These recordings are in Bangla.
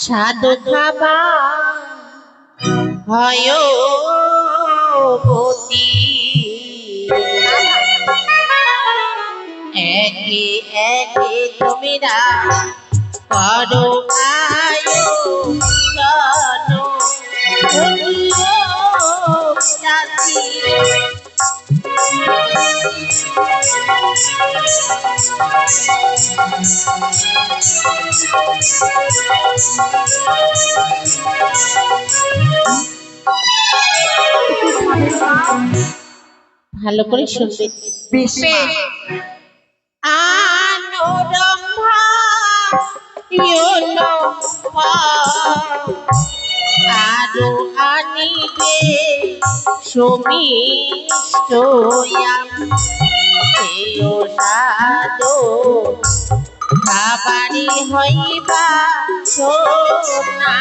সাধু খাবা হয় গতি একে একে তুমিরা করো আয়ো জানো জাতি ভালো করে শুনবে আনোরম্ভা আরো আনিবে সমিষ্টয়াম সেও সাধো খাবারি হইবা সোনা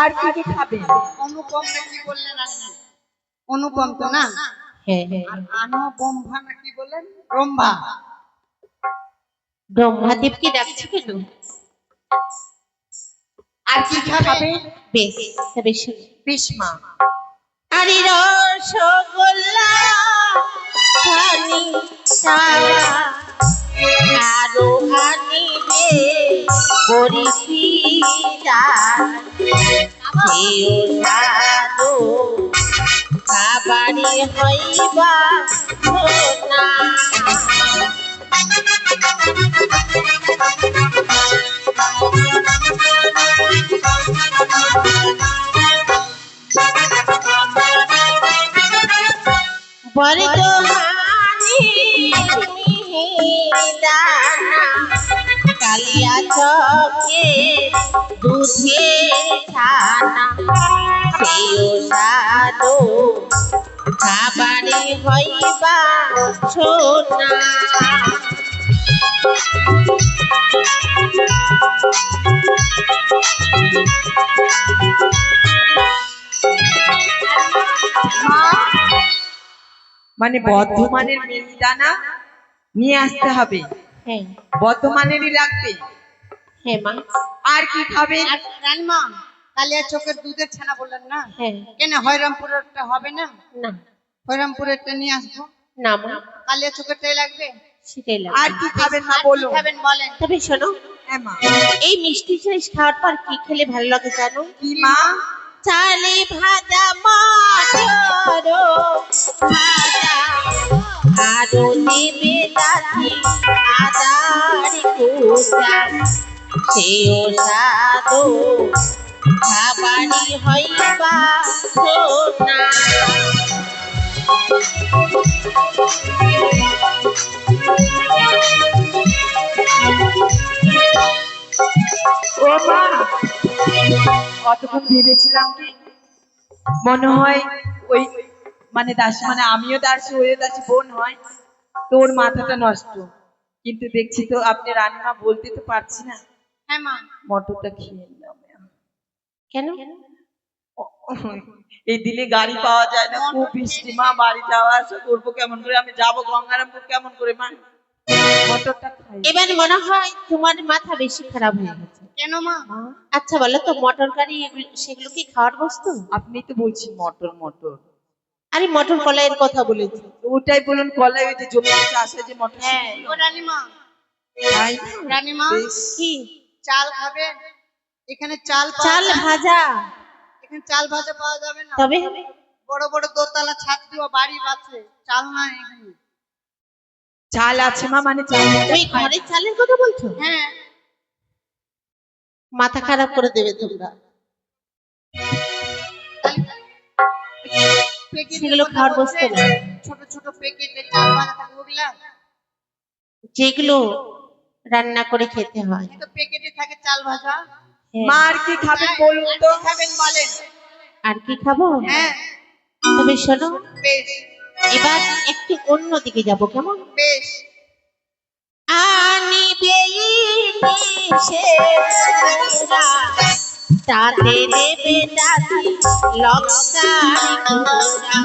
আর কি কি খাবেন? অনুপম কি বললেন আপনি? অনুপম তো না? হ্যাঁ হ্যাঁ। আর আনবম্ভা না কি বলেন? ব্রহ্মা। ব্রহ্মাদেব কি ডাকছে কেন? আর কি খাবে? বেশ তবে শুনি। বিষ্মা। আরে রসগোল্লা পানি চাওয়া আরো আনিবে বরিশিরা সেও সাধু খাবারি হইবা সোনা বর্ধমানে মিহিদানা কালিয়া চকে দুধের ছানা সেও সাধু খাবারে হইবা সোনা মানে বর্ধমানের মিহিদানা নিয়ে আসতে হবে। হ্যাঁ বর্ধমানেরই লাগবে। হ্যাঁ মা। আর কি খাবেন? রানীমা কালিয়া চকের দুধের ছানা বললেন না? হ্যাঁ। কেন হরিরামপুরেরটা হবে না? না হরিরামপুরেরটা নিয়ে আসবো। না মা কালিয়া চকেরটাই লাগবে। সেটাই লাগবে। আর কি খাবেন মা বলুন? খাবেন বলেন। তবে শোনো হ্যাঁ মা। এই মিষ্টি জিনিস খাওয়ার পর কি খেলে ভালো লাগে জানো? কি মা? চালে ভাজা মটর ভাজা আরো দেবে দাদি আদার কুচা সেও সাধু খাবারি হইবা সোনা ও মা অতক্ষণ ভেবেছিলাম কি মনে হয় ওই মানে দাসী মানে আমিও দাসী ওই দাসী বোন হয় তোর মাথাটা নষ্ট কিন্তু দেখছি তো আপনি রান্না বলতে তো পারছি না। হ্যাঁ মা মটরটা খেয়ে নিলাম। কেন এই দিলে গাড়ি পাওয়া যায় না খুব বৃষ্টি মা বাড়ি যাওয়া আসা করবো কেমন করে আমি যাবো গঙ্গারামপুর কেমন করে মা মটরটা খাই। এবার মনে হয় তোমার মাথা বেশি খারাপ হয়ে গেছে। কেন মা? আচ্ছা বলো তো মটর গাড়ি সেগুলো কি খাওয়ার বস্তু? আপনি তো বলছেন মটর মটর। আরে মটর কলাইয়ের কথা বলেছি। ওটাই বলুন কলাই ওই যে জমিতে চাষে যে মটর। হ্যাঁ ও রানীমা তাই রানীমা কি চাল খাবেন? এখানে চাল ভাজা এখানে চাল ভাজা পাওয়া যাবে না। তবে বড় বড় দোতলা ছাদ দেওয়া বাড়ি আছে চাল নাই এখানে। চাল আছে মা মানে চাল ওই ঘরের চালের কথা বলছো? হ্যাঁ মাথা খারাপ করে দেবে তোমরা। সেগুলো খাওয়ার বস্তু না। ছোট ছোট প্যাকেটে চাল ভাজা থাকে ওগুলা যেগুলো রান্না করে খেতে হয়। তো প্যাকেটে থাকে চাল ভাজা। হ্যাঁ। মা আর কি খাবেন বলুন তো? খাবেন বলেন। আর কি খাবো? হ্যাঁ তবে শোনো বেশ এবার একটু অন্য দিকে যাবো কেমন? বেশ আনিবে সে তাতে দেবে দাসী লঙ্কারি ঘোড়া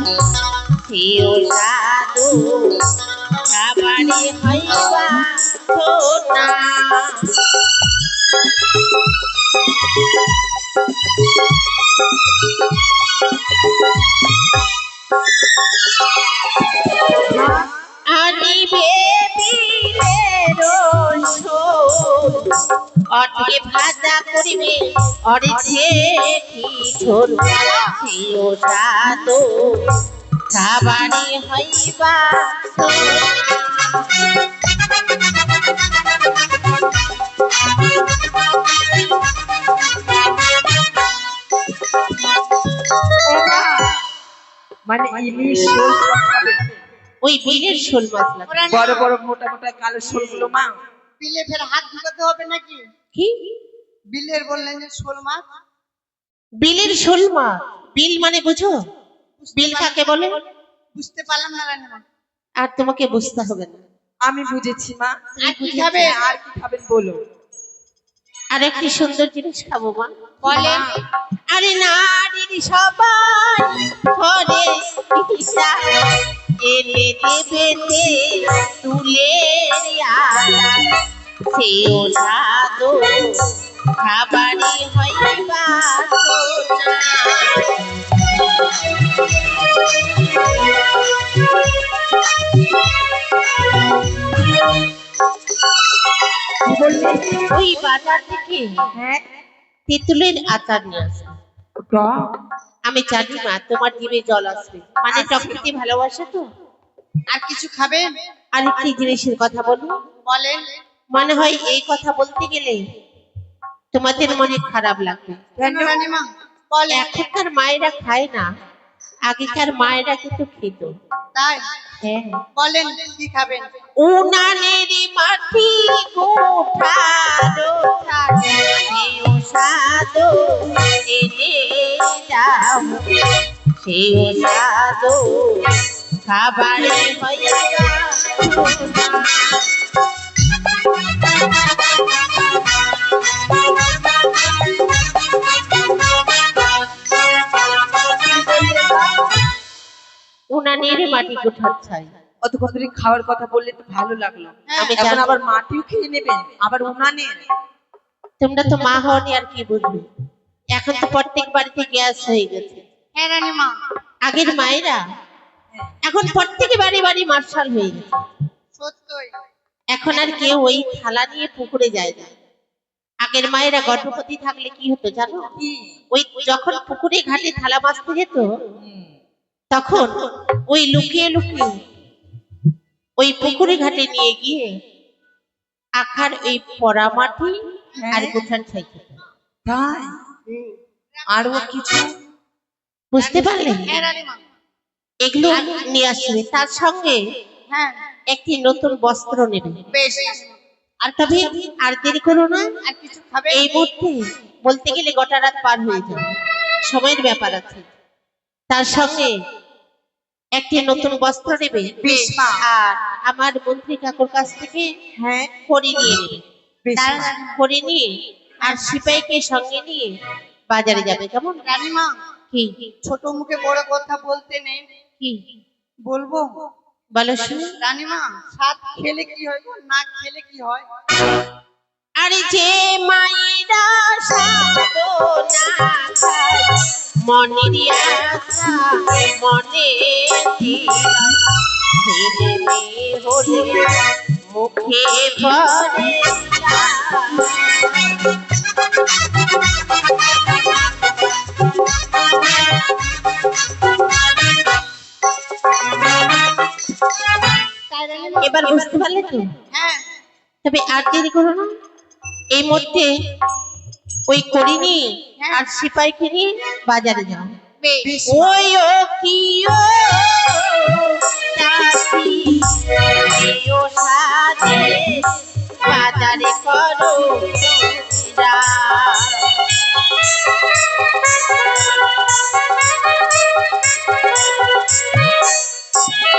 সেও সাধু খাবারে হইবা সোনা আনিবে বিলের শোল অটকে ভাজা করিবে অরেছে কি ঝোল সেও সাধু খাবারে হইবা মানে ইলিশ শোল সব খাবে? ওই বিলের শোল মাছ লাগে বড় বড় মোটা মোটা কালো শোলগুলো মা। বিলে ফের হাত ঢুকাতে হবে নাকি? কি বিলের বললেন যে শোল মাছ, বিলের শোল মাছ? বিল মানে বুঝো? বিল কাকে বলে? বুঝতে পারলাম না রানীমা। আর তোমাকে বুঝতে হবে না, আমি বুঝেছি মা। আর কি খাবে? আর কি খাবেন বলো? আর একটি সুন্দর জিনিস খাবো মা। বলেন। আরে নারীর সবাই ঘরে পিসা এনে দেবেতে তুলে সেও সাধু খাবারে হইবা কি বললি? ওই বাজার থেকে হ্যাঁ তেঁতুলের আচার নিয়ে আসে। গা আমি জানি মা তোমার জিভে জল আসবে, মানে টক খেতে ভালোবাসে তো। আর কিছু খাবেন? আরেকটি জিনিসের কথা বলি, বলেন। মনে হয় এই কথা বলতে গেলে তোমাদের মনে খারাপ লাগবে। কেন রানীমা? বলেন। এখনকার মায়েরা খায় না, আগেকার মায়েরা কিন্তু খেত। তাই? হ্যাঁ, বলেন কি খাবেন? উনানের মাটি গোঠালো সেও সাধু এনে যাও সেও সাধু খাবারে হইবা উনানের মাটি গোঠার ছাই। অতক্ষণ ধরে খাওয়ার কথা বললে তো ভালো লাগলো। আমি এখন জানি। আবার মাটিও খেয়ে নেবেন, আবার উনানের। তোমরা তো মা হওনি আর কি বুঝবে। এখন তো প্রত্যেক বাড়িতে গ্যাস হয়ে গেছে। হ্যাঁ রানীমা, আগের মায়েরা এখন প্রত্যেক বাড়ি বাড়ি মার্শাল হয়ে গেছে। সত্যই। এখন আর কেউ ওই থালা নিয়ে পুকুরে যায় না। আগের মায়েরা গর্ভবতী থাকলে কি হতো জানো? কি? ওই যখন পুকুরে ঘাটে থালা বাঁচতে যেত, হুম। তখন ওই লুকিয়ে লুকিয়ে ওই পুকুরে ঘাটে নিয়ে গিয়ে আখার ওই পরা মাটি আর গোঠার ছাই খেত। তাই? আরো কিছু? বুঝতে পারলে? হ্যাঁ রানীমা। এগুলো নিয়ে আসবে, তার সঙ্গে হ্যাঁ একটি নতুন বস্ত্র নেবে। বেশ। আর তবে আর দেরি করো না, আর কিছু খাবেন? এই মুহূর্তে বলতে গেলে গোটা রাত পার হয়ে যাবে, সময়ের ব্যাপার আছে। তার সঙ্গে একটি নতুন বস্ত্র নেবে। বেশ মা। আর আমার মন্ত্রী কাকুর কাছ থেকে হ্যাঁ খড়ি নিয়ে নেবে। বেশ তার মা। খড়ি নিয়ে আর সিপাইকে সঙ্গে নিয়ে বাজারে যাবে। কেমন? রানীমা, কি ছোট মুখে বড় কথা বলতে নেই, কি বলবো? বলো শুনি। রানীমা, স্বাদ খেলে কি হয় গো, না খেলে কি হয়? আরে যে মায়েরা সাধনা খায় মনের আশা মনে ছেলে মেয়ে হলে মুখে পড়ে তাই রানীমা? এবার বুঝতে পারলে তো? হ্যাঁ। তবে আর দেরি করো না, এই মধ্যে ওই করিনি আর সিপাইকে নিয়ে বাজারে যাও। বেশ। ওই ও কি ও চাচি এও সাজে বাজারে করো তোমরা।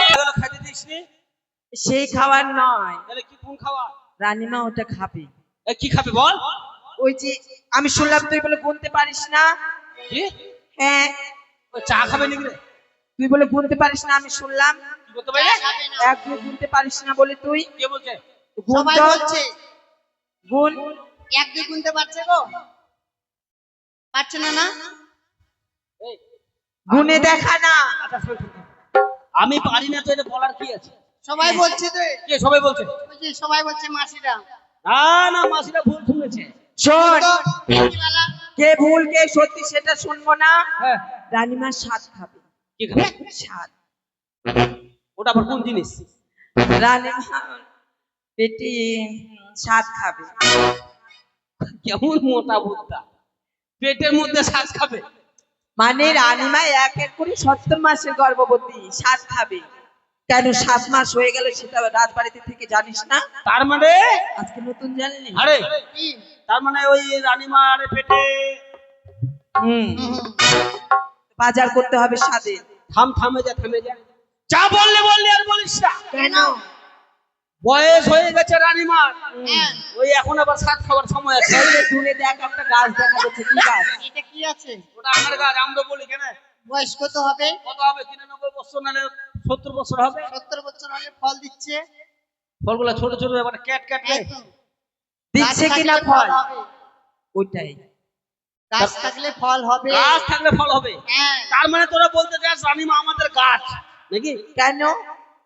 এগুলো খাইতে দিসনি? সেই খাবার নয়, তাহলে কি কোন খাওয়া? রানীমা ওটা খাবে। এ, কি খাবে বল? ওই যে আমি শুনলাম তুই বলে গুনতে পারিস না। কি? হ্যাঁ, ও চা খাবে নাকি রে? তুই বলে গুনতে পারিস না, আমি শুনলাম। কি করতে পারে? এক দুই গুনতে পারিস না বলে তুই কে বলছে? গুন সবাই তো, বলছে গুন। এক দুই গুনতে পারছে গো, পারছে না না? এই, গুনে দেখা না। আচ্ছা, শোন, শোন, শোন। আমি পারি না তো এটা বলার কি আছে? সবাই বলছে তো, কে সবাই বলছে? ওই যে সবাই বলছে মাসিরা। না না, মাসিরা ভুল শুনেছে। শোন, তো বেলা কে ভুল কে সত্যি সেটা শুনবো না। হ্যাঁ, রানীমা স্বাদ খাবে। কি খাবে? স্বাদ। ওটা আবার কোন জিনিস? রানীমা পেটে স্বাদ খাবে। কেমন মোটা বুদ্ধা, পেটের মধ্যে শ্বাস খাবে? মানে রানীমা এক এক করে 70 মাসের গর্ভবতী, স্বাদ খাবে। কেন 7 মাস হয়ে গেল সেটা রাজবাড়িতে থেকে জানিস না? তার মানে আজকে নতুন জানলি? আরে কি? তার মানে ওই রানীমার পেটে হুম, বাজার করতে হবে স্বাদে। থামে যা যা বললে আর বলিস না। কেন? বয়স হয়ে গেছে রানীমার, হ্যাঁ, ওই এখন আবার সাত খাবার সময় আছে। এই যে দূরে দেখ একটা গাছ দেখা যাচ্ছে, কি গাছ? এটা কি আছে? ওটা আমার গাছ, আমরা বলি কেন? বয়স কত হবে? কত হবে? 93 বছর, নাহলে 70 বছর হবে। 70 বছর হলে ফল দিচ্ছে। ফলগুলো ছোট ছোট, এবার ক্যাট এই তো, দিচ্ছে গাছ কিনা থাকলে ফল? হবে। ওইটাই। গাছ থাকলে ফল হবে। গাছ থাকলে ফল হবে। হ্যাঁ, তার মানে তোরা বলতে চাস রানীমা আমাদের গাছ নাকি? কেন?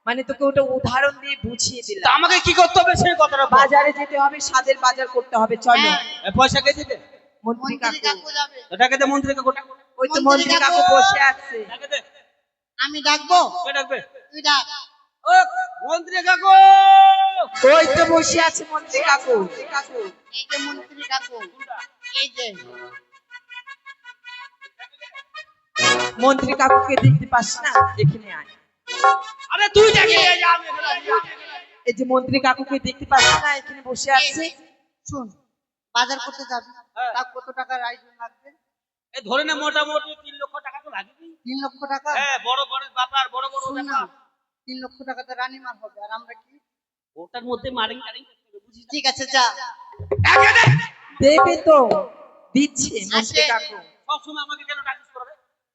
মানে তোকে ওটা উদাহরণ দিয়ে বুঝিয়ে তা দিলাম। আমাকে কি করতে হবে সেই কথাটা বল। বাজারে যেতে হবে, স্বাদের বাজার করতে হবে, চলো। হ্যাঁ। এ, পয়সা কে দিবে? মন্ত্রী মন্ত্রী কাকু। কাকু যাবে। এটাকে দে, মন্ত্রী কাকুটা। ওই তো মন্ত্রী মন্ত্রী কাকু কাকু। বসে আছে। এটাকে দে। আমি ডাকবো? কে ডাকবে? তুই ডাক। ও মন্ত্রী কাকু! ওই তো বসে আছে মন্ত্রী কাকু। এই যে মন্ত্রী কাকু, এই যে মন্ত্রী কাকুকে দেখতে পাস না? এখানে আয়। আরে তুই ডাকে, এই যে আমি এখানে আছি। এই যে মন্ত্রী কাকুকে দেখতে পাস না? এখানে বসে আছে। শুন, বাজার করতে যাবি, হ্যাঁ। তা কত টাকার আয়োজন লাগবে? এই ধরে নে মোটামুটি 3 লক্ষ টাকা তো লাগবে। 3 লক্ষ টাকা। হ্যাঁ, বড় বড় ব্যাপার, বড় শুন না, ব্যাপার। 3 লক্ষ টাকা তো রানীমার হবে, আর আমরা কি? ওটার মধ্যে মারিং টারিং করতে হবে, বুঝিস? ঠিক আছে, যা। একে দে। দেবে তো, দিচ্ছে মন্ত্রী আসে। কাকু। সবসময় আমাকে কেন ডাকিস করবে?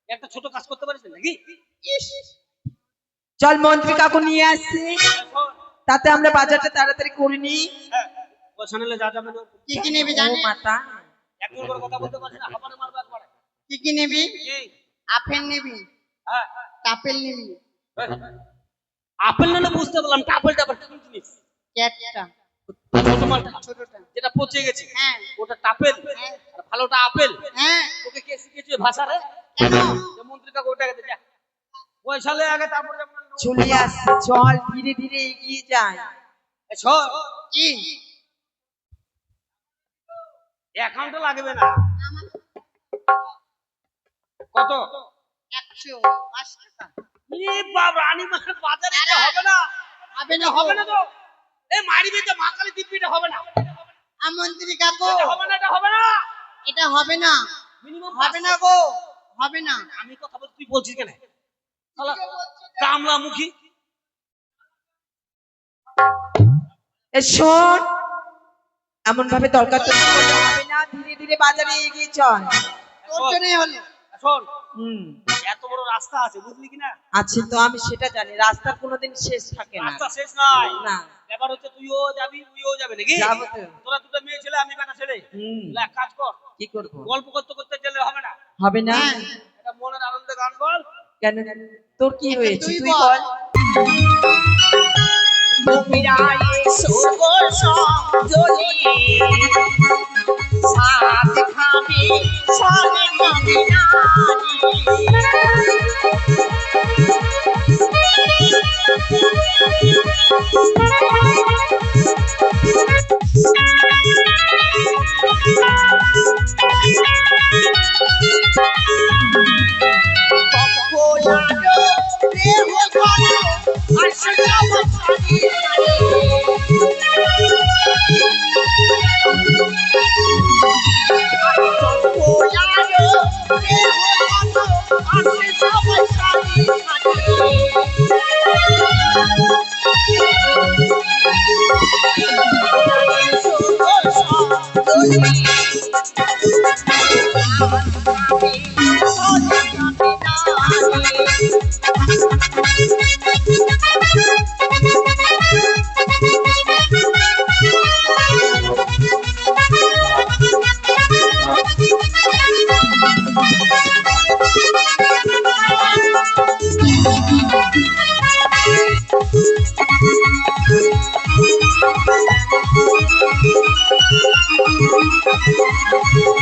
একটা ছোট কাজ করতে পারিস না নাকি? ইস, চল মন্ত্রী কাকু নিয়ে আসছি, শোন, তাতে আমরা বাজারটা তাড়াতাড়ি করে নিই। হ্যাঁ, পয়সা নিলে যা যাবে না। কি কি নিবি ও জানিস? মাতা, একদম করে কথা বলতে পারছিস না, হাবারে মারবে একবারে। কি কি নিবি? কি? আপেল নিবি, হ্যাঁ, আপেল নিবি, আপেল নিলে বুঝতে পারলাম, টাপেলটা আবার কি জিনিস? ক্যাটটা, ছোট মালটা ছোটটা। যেটা পচে গেছে, হ্যাঁ, ওটা টাপেল, হ্যাঁ, আর ভালোটা আপেল। হ্যাঁ। তোকে কে শিখেছে ভাষা রে? কেন? যে মন্ত্রী কাকু ওটাকে দে, যা। পয়সা লে আগে, তারপর যাবো না। চলে আসছে, চল ধীরে ধীরে এগিয়ে যায়। এ, শোন, কি? অ্যাকাউন্টে লাগবে না। কত? 105 টাকা। এ বাবা, রানীমার বাজারে এটা হবে না। হবে না, হবে না তো। এই মারিবে তো, মা কালী দিব্যিটা হবে না। মন্ত্রী কাকু, এটা হবে না, এটা হবে না। এটা হবে না, মিনিমাম হবে না গো, হবে না। আমি কথা বলছি, তুই বলছিস কেন? শালা কামলা মুখী। এ শোন, এমন ভাবে দরকার তো করলে হবে না, ধীরে ধীরে বাজারে এগিয়ে চল। তোর জন্যই হলো। শোন, হুম, এত বড় রাস্তা আছে, বুঝলি কিনা? আছে তো, আমি সেটা জানি। রাস্তার কোনোদিন শেষ থাকে না। রাস্তা শেষ নাই। না, এবার হচ্ছে তুইও যাবি, তুইও যাবে নাকি? যাবো তো। তোরা দুটো মেয়ে ছেলে, আমি বেটা ছেলে। হুম, তাহলে এক কাজ কর, কি করবো? গল্প করতে করতে গেলে হবে না। হবে না? হ্যাঁ। এটা মনের আনন্দে গান বল। কেন? তোর কি হয়েছে? তুই তুই বল। বল। Thank you. Thank you.